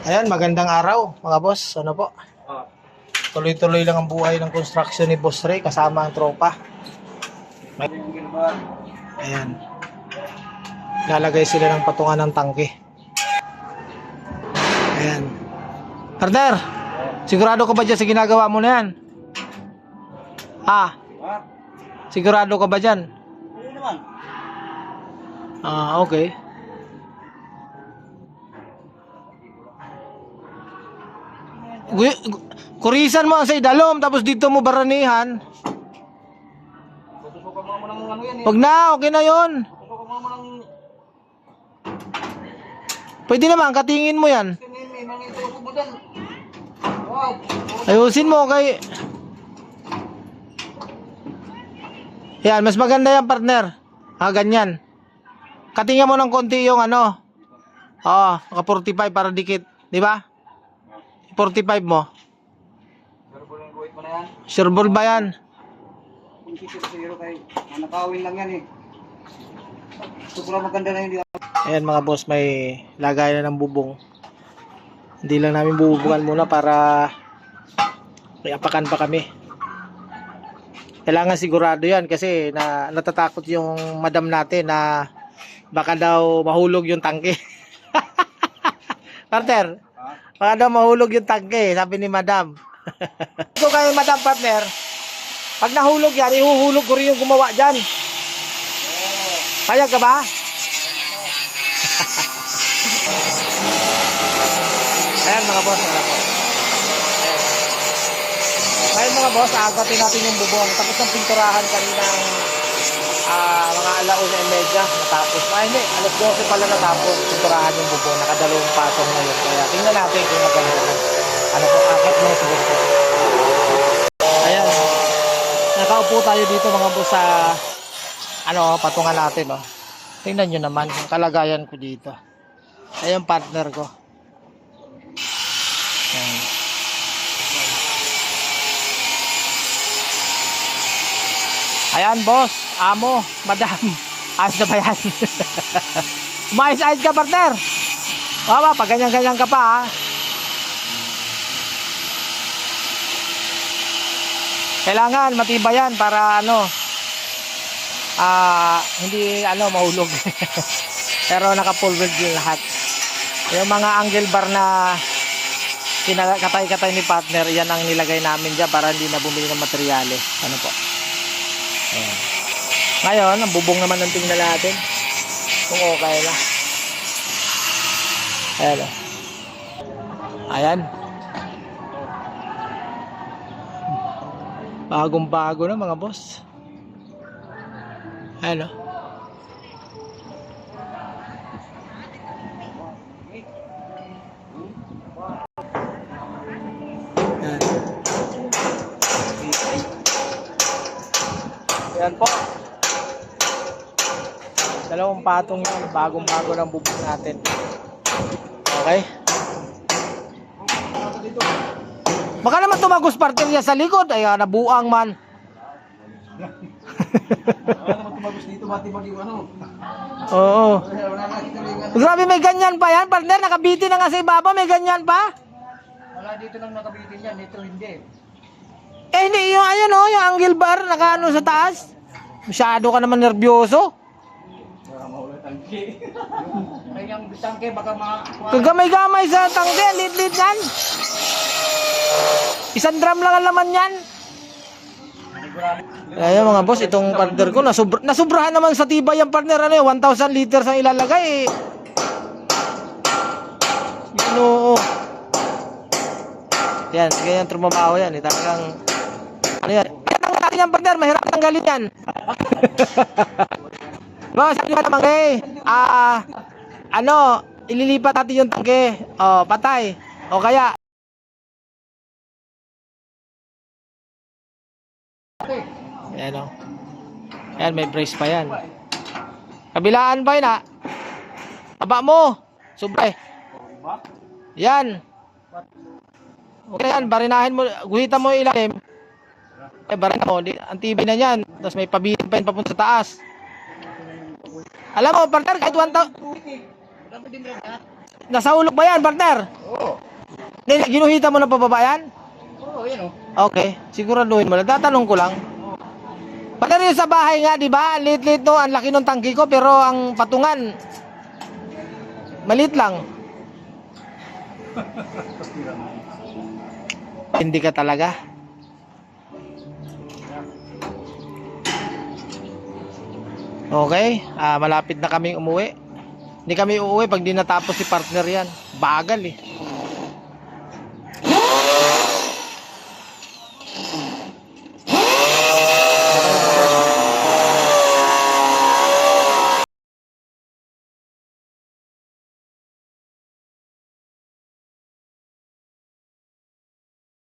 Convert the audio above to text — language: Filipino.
Ayan, magandang araw mga boss. Ano po? Tuloy-tuloy lang ang buhay ng construction ni Boss Ray kasama ang tropa. Ayan. Lalagay sila ng patungan ng tangke. Ayan. Partner, sigurado ka ba dyan sa ginagawa mo na yan? Sigurado ka ba dyan? Oo naman. Okay. Kurisan mo ang sa idalom tapos dito mo baranihan. Susukan mo ng ano yan eh. Wag na, okay na yon. Susukan mo ng Pwede naman, katingin mo yan. may mga itusok mo dyan. Wow. Ayusin mo kay... Yan, mas maganda yan partner. Ganyan. Katingin mo ng konti yung ano. Naka 45 para dikit. Di ba? 45 mo. Surbol yung guhit mo na yan. Sureball ba yan? Kung siguro kay nakawin lang yan eh. Sobrang maganda na hindi. Ayan mga boss, may lagay na ng bubong. Hindi lang namin bububukan muna para may apakan pa kami. Kailangan sigurado yan kasi natatakot yung madam natin na baka daw mahulog yung tangke. Partner, baka daw mahulog yung tangke, sabi ni madam. Ito kayo madam partner, pag nahulog yan, ihuhulog ko rin yung gumawa dyan. Payag ka ba? Ayan mga boss, Ayan mga boss, agatin natin yung bubong. Tapos ng pinturahan kaninang mga 1:30 natapos. Hindi, 12 pala natapos. Pinturahan yung bubong, nakadalawang patong na yun. Kaya tingnan natin kung maganda na. Ano po, akit mo siguro po. Ayan, nakaupo tayo dito mga boss sa patungan natin. Tingnan nyo naman yung kalagayan ko dito. Ayan partner ko. Ayan. Ayan boss, amo, madam. Ayos na ba yan? Umayos-ayos ka partner. Pag ganyan-ganyan ka pa Kailangan matibayan para hindi mahulog. Pero naka-full weld yung lahat. Yung mga angle bar na katay-katay ni partner, yan ang nilagay namin dyan para hindi na bumili ng materyales. Ano po? Ayan. Ngayon, ang bubong naman ng tingnan natin kung okay na. Ayan. Ayan. Bagong-bago na mga boss. Ayan. Ayan po. Dalawang patong yan. Bagong-bago ng bubong natin. Okay. Baka naman tumagos partner niya sa likod. Ay, nabuang man. Wala naman tumagos dito, matibag yung ano. Oo. Wala nakita na yung ano. Grabe, may ganyan pa yan. Partner, nakabiti na nga sa ibaba. May ganyan pa. Wala dito lang nakabitin yan, dito hindi. Hindi, yung yung angle bar, nakaano sa taas. Masyado ka naman nervyoso. Baka mahulog tangke. Ay, yung tangke, baka Kagamay-gamay sa tangke, lit-lit yan. Isang drum lang ang laman yan. Ayan mga boss, itong partner ko, nasubrahan naman sa tibay yung partner. 1,000 liters ang ilalagay. Yan, ganyan trumabaho yan. Talagang, yan. Tanggalin natin yan partner, mahirap tanggalin yan. Boss, sabi naman ililipat natin yung tangke. Patay. O kaya, ayan Ayan, may brace pa yan. Kabilaan pa yun Aba mo. Subay. Yan. Okay yan, barinahin mo. Guhitan mo yung ilalim. Barinahin mo. Ang tibay na yan. Tapos may pabitin pa yun papunta sa taas. Alam mo, partner, kahit 1,000. Nasa ulog ba yan, partner? Oo. Ginuhita mo na pababa yan? Oo, yan o. Okay, siguraduhin mo lang. Tatanong ko lang. Pati rin sa bahay nga, di ba? Lit-lit no, ang laki ng tangki ko, pero ang patungan, maliit lang. Hindi ka talaga. Okay, malapit na kaming umuwi. Hindi kami uuwi pag di natapos si partner yan. Bagal eh.